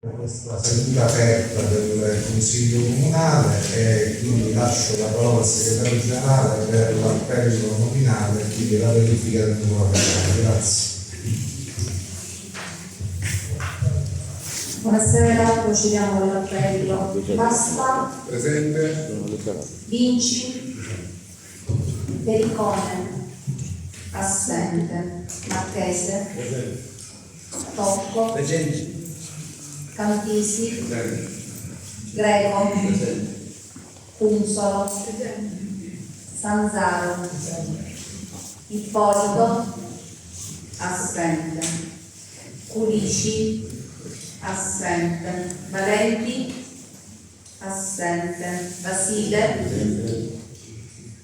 Questa seduta aperta del Consiglio Comunale e quindi lascio la parola al Segretario Generale per l'appello nominale e quindi la verifica del numero legale. Grazie. Buonasera, procediamo con l'appello. Basta. Presente. Vinci. Pericone. Assente. Marchese. Presente. Tocco. Presente. Cantisi. Presente. Greco. Presente. Cunsolo. Sanzaro. Ippolito. Assente. Culici. Assente. Valenti. Assente. Basile.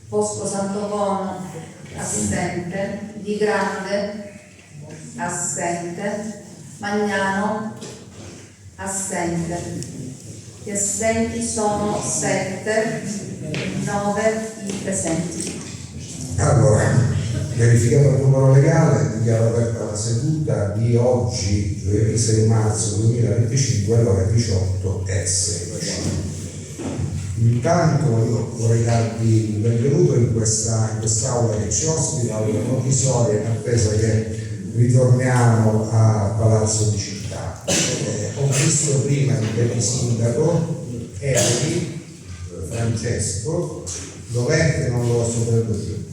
Bosco Santocono. Assente. Di Grande. Assente. Magnano. Assente. Gli assenti sono 7, 9 i presenti. Allora, verificato il numero legale, dichiaro aperta la seduta di oggi, giovedì 6 marzo 2025, alle ore 18:16. Intanto io vorrei darvi il benvenuto in quest'aula che ci ospita, aula provvisoria, in attesa che ritorniamo a Palazzo di Città. Ho visto prima il sindaco Eri Francesco, dov'è che non lo so più.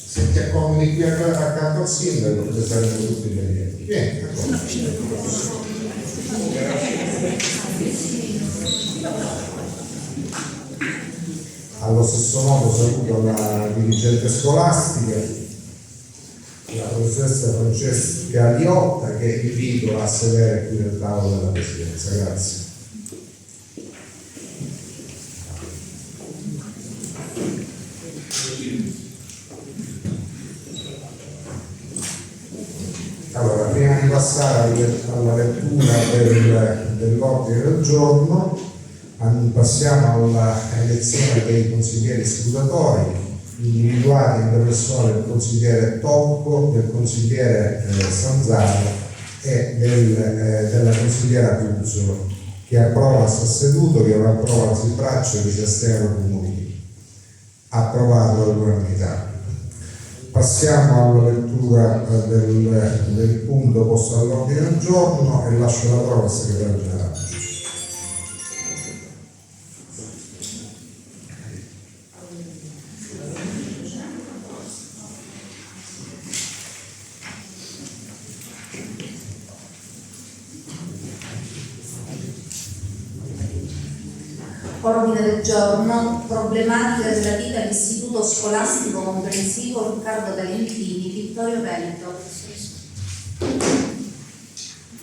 Se ti accomodi qui accanto al sindaco, che saremo tutti benvenuti. Vieni, allo stesso modo saluto la dirigente scolastica, la professoressa Francesca Liotta, che invito a sedere qui nel tavolo della Presidenza. Grazie. Allora, prima di passare alla lettura dell'ordine del giorno, passiamo alla elezione dei consiglieri scrutatori, individuati in persona del consigliere Tocco, del consigliere Sanzaro e della consigliera Cunsolo. Chi approva sta seduto, chi non approva si braccia, chi si astiene comunichi. Approvato all'unanimità. Passiamo alla lettura del punto posto all'ordine del giorno e lascio la parola al Segretario Generale. Ordine del giorno, problematiche relative all'istituto scolastico comprensivo Riccardo Valentini, Vittorio Veneto.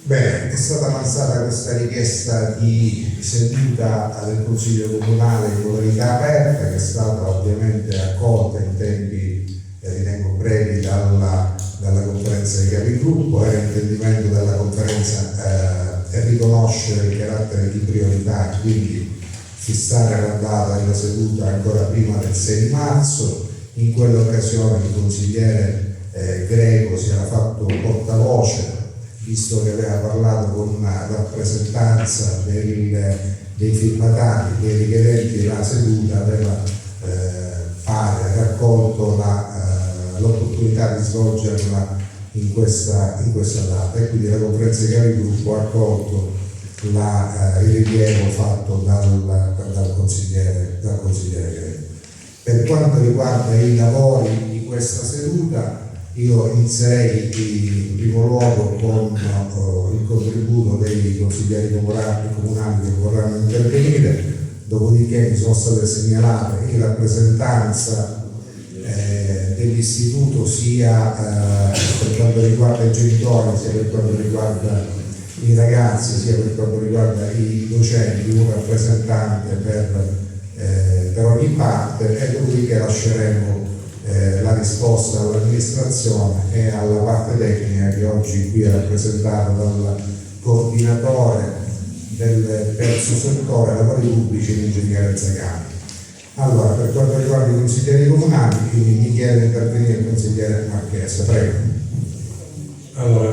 Bene, è stata avanzata questa richiesta di seduta del Consiglio Comunale in modalità aperta, che è stata ovviamente accolta in tempi, ritengo brevi, dalla conferenza di capigruppo. Era intendimento della conferenza riconoscere il carattere di priorità, quindi fissare la data della seduta ancora prima del 6 marzo. In quell'occasione il consigliere Greco si era fatto portavoce, visto che aveva parlato con una rappresentanza dei firmatari, dei richiedenti della seduta, aveva raccolto l'opportunità di svolgerla in questa data, e quindi la conferenza di capigruppo ha accolto il rilievo fatto dal consigliere Greco. Per quanto riguarda i lavori di questa seduta, io inizierei in primo luogo con il contributo dei consiglieri comunali che vorranno intervenire, dopodiché mi sono state segnalate in rappresentanza dell'istituto sia per quanto riguarda i genitori, sia per quanto riguarda i ragazzi, sia per quanto riguarda i docenti, un rappresentante per ogni parte, e dopodiché lasceremo la risposta all'amministrazione e alla parte tecnica, che oggi qui è rappresentata dal coordinatore del terzo settore lavori pubblici, l'ingegnere Zagani. Allora, per quanto riguarda i consiglieri comunali, quindi mi chiede di intervenire il consigliere Marchese, prego. Allora,